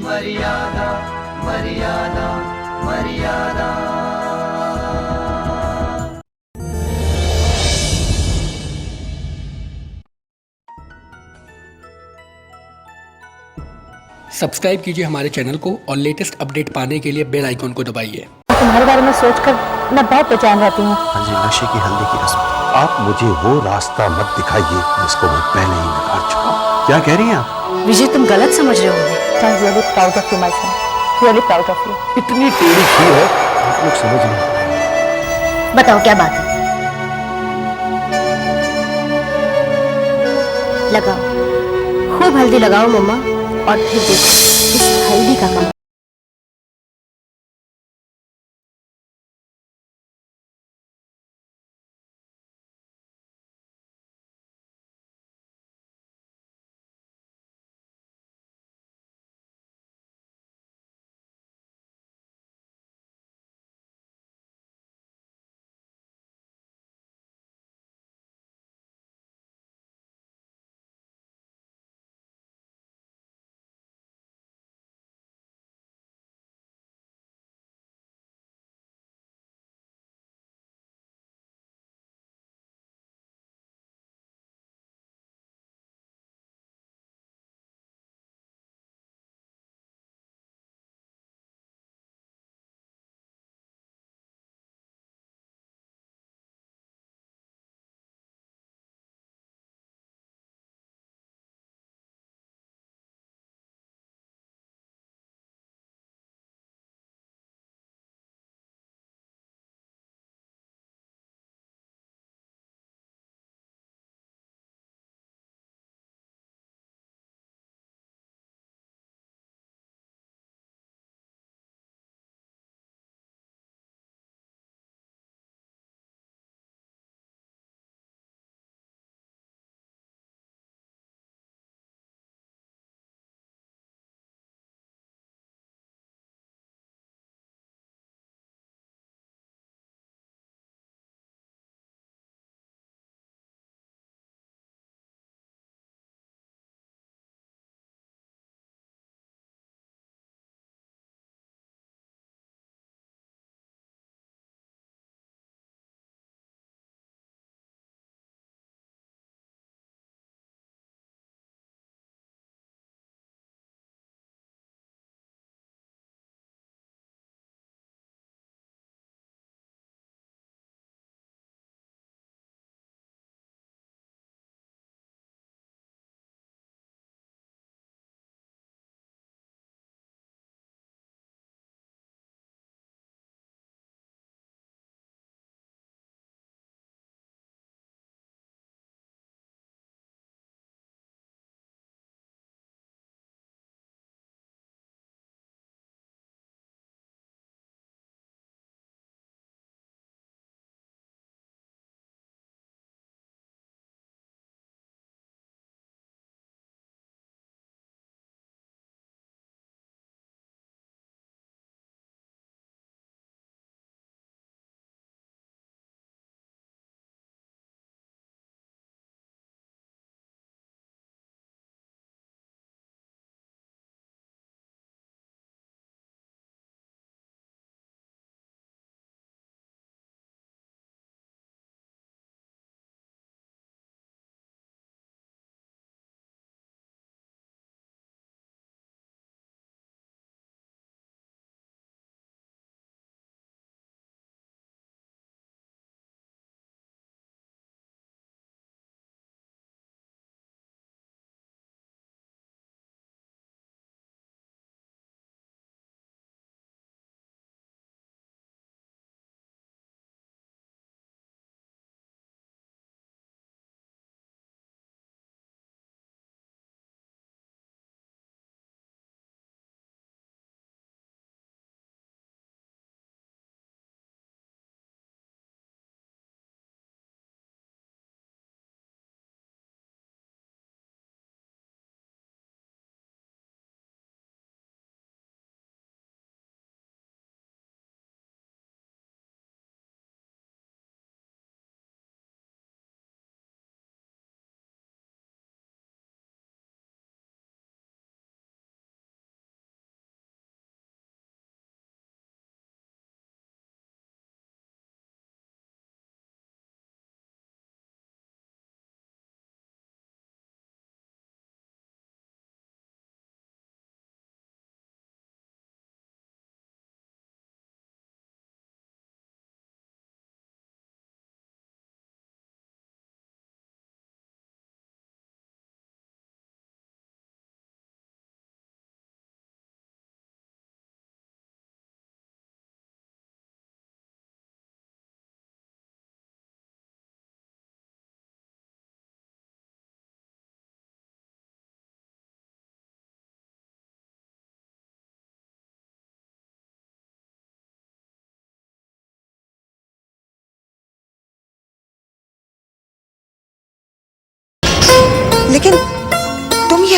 मर्यादा मर्यादा मर्यादा। सब्सक्राइब कीजिए हमारे चैनल को और लेटेस्ट अपडेट पाने के लिए बेल आइकॉन को दबाइए। तुम्हारे बारे में सोचकर मैं बहुत बेचैन रहती हूँ। हाँ जी, नशे की हल्दी की रस्म। आप मुझे वो रास्ता मत दिखाइए जिसको मैं पहले ही नकार चुका हूँ। क्या कह रही हैं आप? विजय, तुम गलत समझ रहे होंगे। I'm really proud of you, my son. Really proud of you. इतनी टेढ़ी खीर है, आप लोग समझ नहीं पाए। बताओ क्या बात है? लगाओ, खूब हल्दी लगाओ मम्मा, और फिर देखो इस हल्दी का कमाल।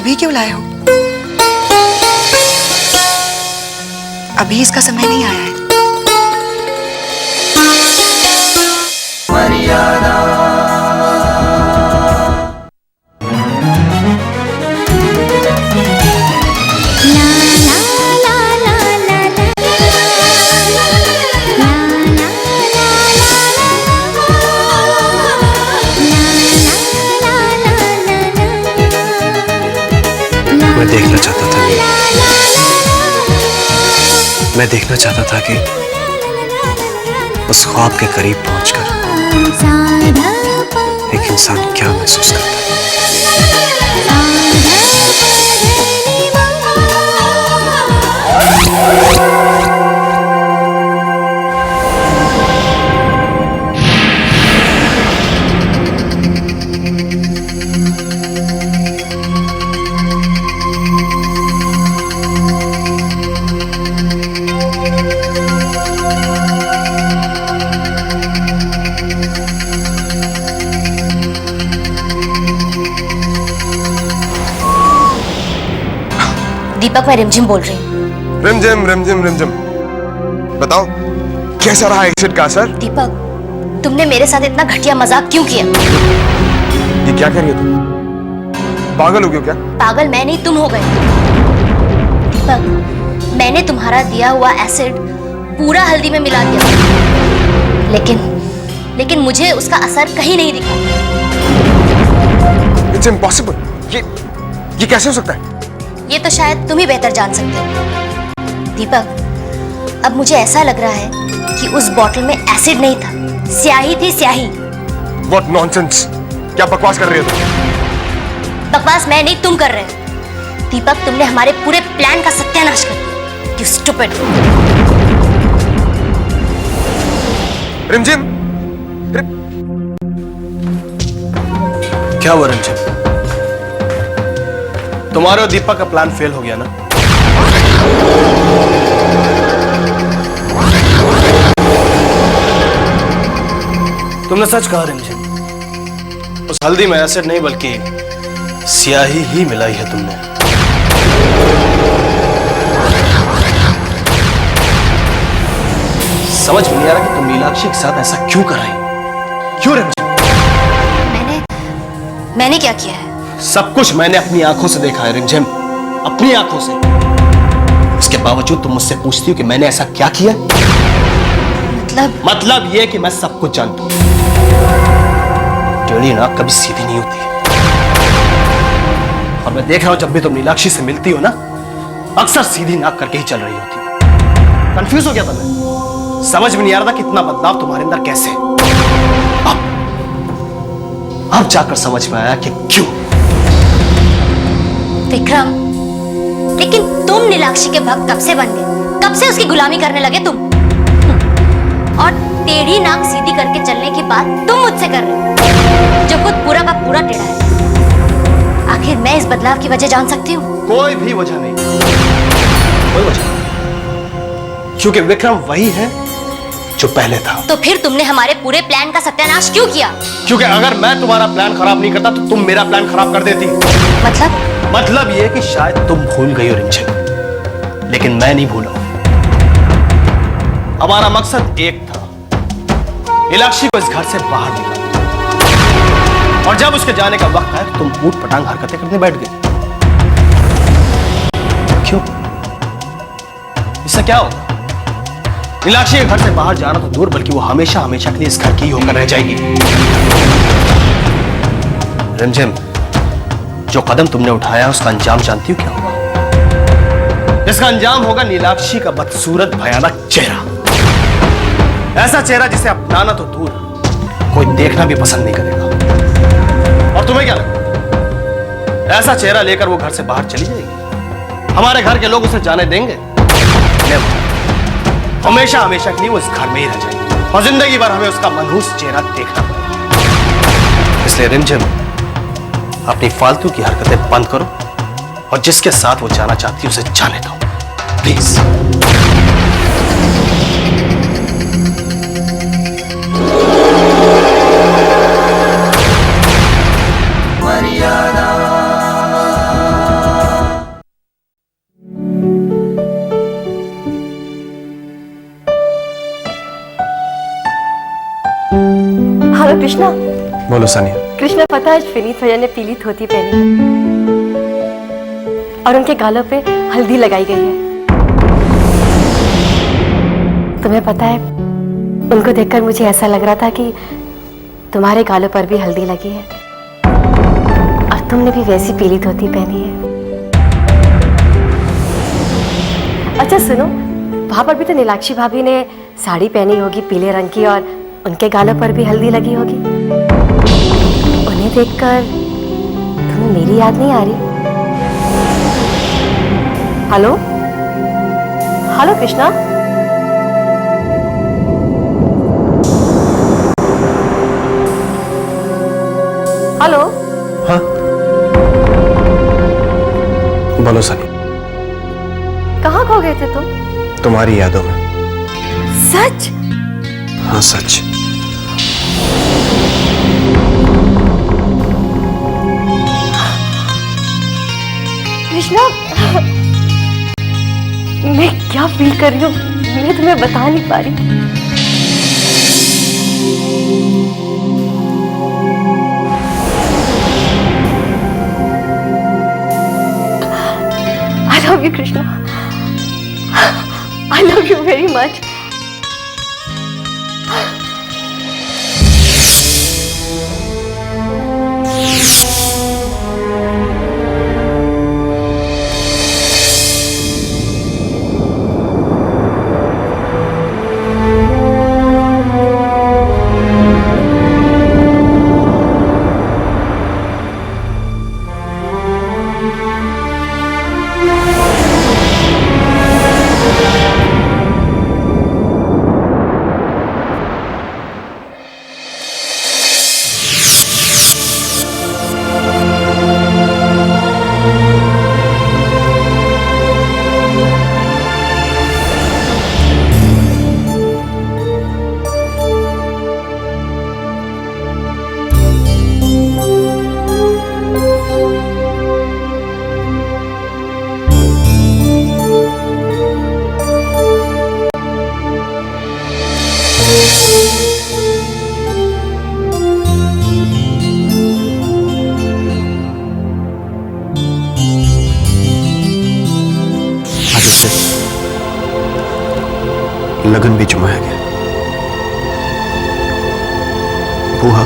अभी क्यों लाए हो? अभी इसका समय नहीं आया है। मर्यादा मैं देखना चाहता था कि उस ख्वाब के करीब पहुंचकर एक इंसान क्या महसूस करता है। दीपक, मैं रिमझिम बोल रही हूँ। रिमझिम बताओ कैसा रहा एक्सिट का असर? दीपक, तुमने मेरे साथ इतना घटिया मजाक क्यों किया? ये क्या कर रही हो तुम? पागल हो गए हो क्या? पागल मैं नहीं, तुम हो गए। दीपक, मैंने तुम्हारा दिया हुआ एसिड पूरा हल्दी में मिला दिया, लेकिन मुझे उसका असर कहीं नहीं दिखा। It's impossible. ये कैसे हो सकता है? ये तो शायद तुम ही बेहतर जान सकते हो। दीपक, अब मुझे ऐसा लग रहा है कि उस बॉटल में एसिड नहीं था, स्याही थी, स्याही। What nonsense! क्या बकवास कर रही हो तुम? बकवास मैं नहीं, तुम कर रहे हो। दीपक, तुमने हमारे पूरे प्लान का सत्यानाश कर दिया। You stupid! रिमझिम, क्या हुआ रिमझिम? तुम्हारे और दीपक का प्लान फेल हो गया ना? तुमने सच कहा रिमझिम। उस हल्दी में एसिड नहीं बल्कि स्याही ही मिलाई है तुमने। समझ में नहीं आ रहा कि तुम नीलाक्षी के साथ ऐसा क्यों कर रही हो? क्यों रिमझिम? मैंने क्या किया है? सब कुछ मैंने अपनी आंखों से देखा है रिमझिम, अपनी आंखों से। इसके बावजूद तुम मुझसे पूछती हो कि मैंने ऐसा क्या किया? मतलब ये कि मैं सब कुछ जानता हूं। टेढ़ी नाक कभी सीधी नहीं होती। और मैं देख रहा हूं जब भी तुम नीलाक्षी से मिलती हो ना, अक्सर सीधी नाक करके ही चल रही होती हो। कंफ्यूज हो गया था मैं, समझ में नहीं आ रहा था कितना बदलाव तुम्हारे अंदर कैसे। अब जाकर समझ में आया कि क्यों। विक्रम, लेकिन तुम नीलाक्षी के भक्त कब से बन गए? कब से उसकी गुलामी करने लगे तुम? और टेढ़ी नाक सीधी करके चलने की बात तुम मुझसे कर रहे हो, जो खुद पूरा का पूरा टेढ़ा है। आखिर मैं इस बदलाव की वजह जान सकती हूँ? कोई भी वजह नहीं, कोई वजह नहीं, क्योंकि विक्रम वही है जो पहले था। तो फिर तुमने हमारे पूरे प्लान का सत्यानाश क्यों किया? क्योंकि अगर मैं तुम्हारा प्लान खराब नहीं करता तो तुम मेरा प्लान खराब कर देती। मतलब ये कि शायद तुम भूल गई हो रिमझिम, लेकिन मैं नहीं भूला। हमारा मकसद एक था, नीलाक्षी को इस घर से बाहर निकालना। और जब उसके जाने का वक्त आया तो तुम ऊट पटांग हरकतें करने बैठ गए। क्यों? इससे क्या होगा? नीलाक्षी के घर से बाहर जाना तो दूर, बल्कि वो हमेशा हमेशा के लिए इस घर की होकर रह जाएगी। रिमझिम, जो कदम तुमने उठाया उसका अंजाम जानती हो क्या होगा? इसका अंजाम होगा नीलाक्षी का बदसूरत भयानक चेहरा। ऐसा चेहरा जिसे अपनाना तो दूर, कोई देखना भी पसंद नहीं करेगा। और तुम्हें क्या लगता है ऐसा चेहरा लेकर वो घर से बाहर चली जाएगी? हमारे घर के लोग उसे जाने देंगे? Never। हमेशा हमेशा के लिए वो इस घर में ही रह जाएगी और जिंदगी भर हमें उसका मनहूस चेहरा देखना पड़ेगा। इसलिए रिमझिम, अपनी फालतू की हरकतें बंद करो और जिसके साथ वो जाना चाहती है उसे जाने दो, प्लीज। मर्यादा कृष्णा, बोलो सानिया। कृष्णा पता है आज विनीत भैया ने पीली धोती पहनी है और उनके गालों पे हल्दी लगाई गई है। तुम्हें पता है, उनको देखकर मुझे ऐसा लग रहा था कि तुम्हारे गालों पर भी हल्दी लगी है और तुमने भी वैसी पीली धोती पहनी है। अच्छा सुनो, वहां पर भी तो नीलाक्षी भाभी ने साड़ी पहनी होगी पीले रंग की और उनके गालों पर भी हल्दी लगी होगी। उन्हें देखकर तुम्हें मेरी याद नहीं आ रही? Hello hello Krishna, hello. हाँ बोलो सानिया। कहाँ खो गए थे तुम? तुम्हारी यादों में। सच? हाँ सच। कृष्णा, मैं क्या फील कर रही हूँ मैं तुम्हें बता नहीं पा रही। I love you, Krishna. I love you very much. लगन भी जुमाया गया। बुआ,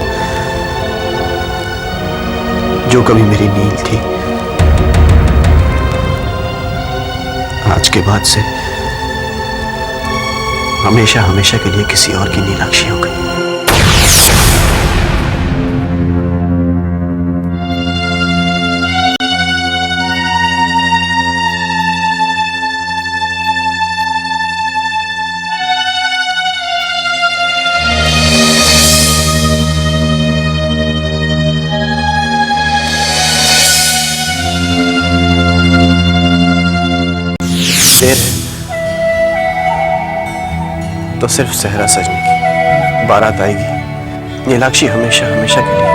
जो कभी मेरी नींद थी, आज के बाद से हमेशा हमेशा के लिए किसी और की नीलाक्षी हो गई। देर है तो सिर्फ सहरा सजने की, बारात आएगी, नीलाक्षी हमेशा हमेशा के लिए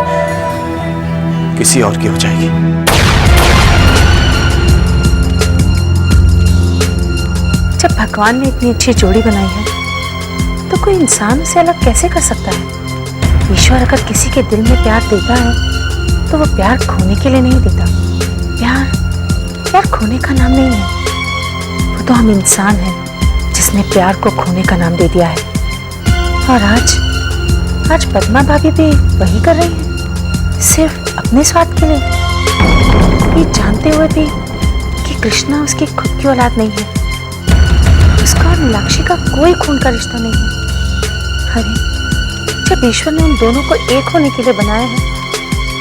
किसी और की हो जाएगी। जब भगवान ने इतनी अच्छी जोड़ी बनाई है तो कोई इंसान उसे अलग कैसे कर सकता है? ईश्वर अगर किसी के दिल में प्यार देता है तो वो प्यार खोने के लिए नहीं देता। प्यार खोने का नाम नहीं है। वो तो हम इंसान हैं जिसने प्यार को खोने का नाम दे दिया है। और आज पद्मा भाभी भी वही कर रही है, सिर्फ अपने स्वार्थ के लिए, ये जानते हुए भी कि कृष्णा उसकी खुद की औलाद नहीं है, उसका और नीलाक्षी का कोई खून का रिश्ता नहीं है। अरे जब ईश्वर ने उन दोनों को एक होने के लिए बनाया है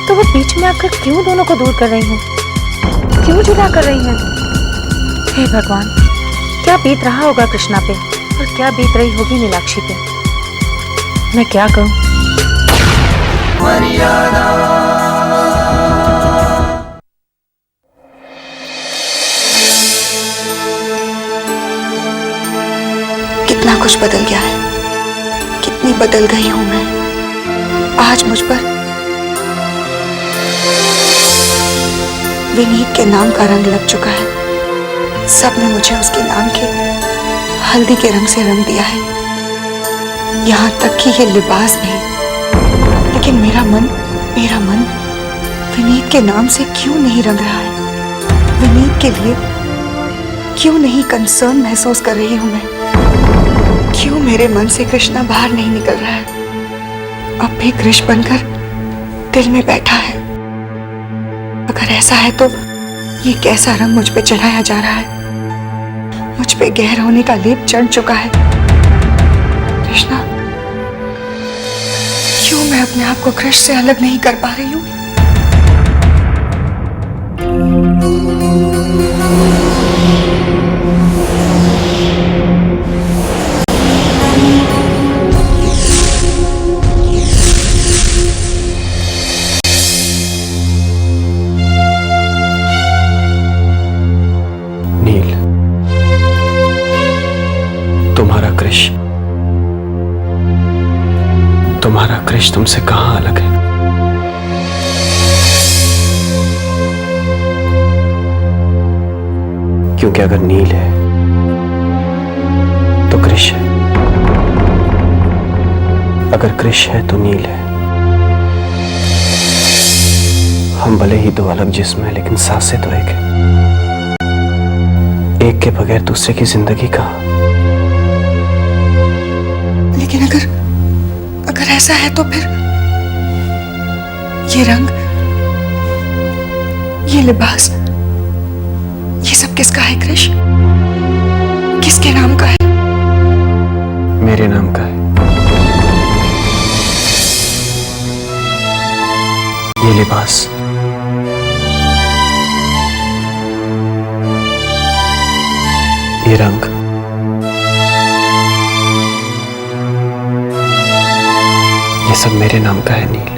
तो वो बीच में आकर क्यों दोनों को दूर कर रही हैं, क्यों जुदा कर रही हैं? हे भगवान, क्या बीत रहा होगा कृष्णा पे और क्या बीत रही होगी नीलाक्षी पे? मैं क्या कहूँ? मर्यादा कितना कुछ बदल गया है, कितनी बदल गई हूं मैं। आज मुझ पर विनीत के नाम का रंग लग चुका है। सबने मुझे उसके नाम के हल्दी के रंग से रंग दिया है। यहाँ तक कि ये लिबास भी, लेकिन मेरा मन विनीत के नाम से क्यों नहीं रंग रहा है? विनीत के लिए क्यों नहीं कंसर्न महसूस कर रही हूं मैं? क्यों मेरे मन से कृष्णा बाहर नहीं निकल रहा है? अब भी कृष बनकर दिल में बैठा है। अगर ऐसा है तो ये कैसा रंग मुझ पे चढ़ाया जा रहा है? मुझ पे गहर होने का लेप चढ़ चुका है। कृष्णा, क्यों मैं अपने आप को कृष से अलग नहीं कर पा रही हूँ? नील, तुम्हारा कृष तुमसे कहां अलग है? क्योंकि अगर नील है तो कृष है, अगर कृष है तो नील है। हम भले ही दो अलग जिस्म हैं, लेकिन सांसें तो एक है। एक के बगैर दूसरे की जिंदगी कहां? लेकिन अगर ऐसा है तो फिर ये रंग, ये लिबास, ये सब किसका है कृष? किसके नाम का है? मेरे नाम का है। ये लिबास ये रंग ये सब मेरे नाम का है नील।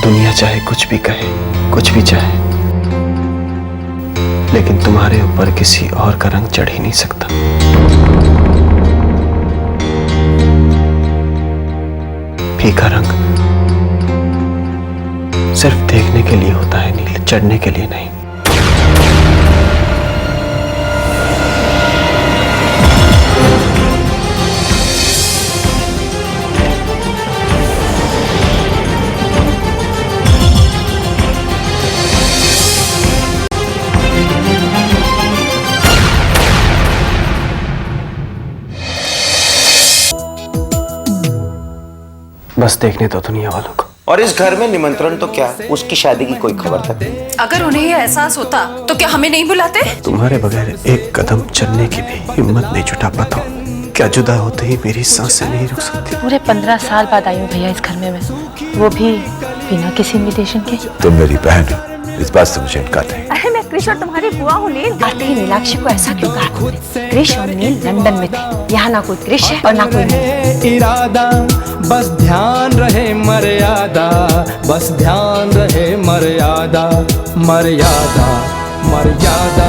दुनिया चाहे कुछ भी कहे, कुछ भी चाहे, लेकिन तुम्हारे ऊपर किसी और का रंग चढ़ ही नहीं सकता। फीका रंग सिर्फ देखने के लिए होता है नील, चढ़ने के लिए नहीं। बस देखने दो दुनिया वालों को। और इस घर में निमंत्रण तो क्या, उसकी शादी की कोई खबर तक नहीं। अगर उन्हें ये एहसास होता तो क्या हमें नहीं बुलाते? तुम्हारे बगैर एक कदम चलने की भी हिम्मत नहीं जुटा पाता हूँ। क्या जुदा होते ही मेरी सांसें नहीं रुक सकती? पूरे 15 साल बाद आई हूँ भैया इस घर में मैं, वो भी बिना किसी इन्विटेशन के। तुम मेरी बहन हो, इस बात से मुझे इनकार नहीं। अरे मैं कृष और तुम्हारी बुआ हूँ नील। आते ही नीलाक्षी को ऐसा क्यों कहा तुमने? कृष और नील लंदन में थे, यहाँ ना कोई कृष है और ना कोई नील। इरादा बस ध्यान रहे मर्यादा, बस ध्यान रहे मर्यादा, मर्यादा मर्यादा।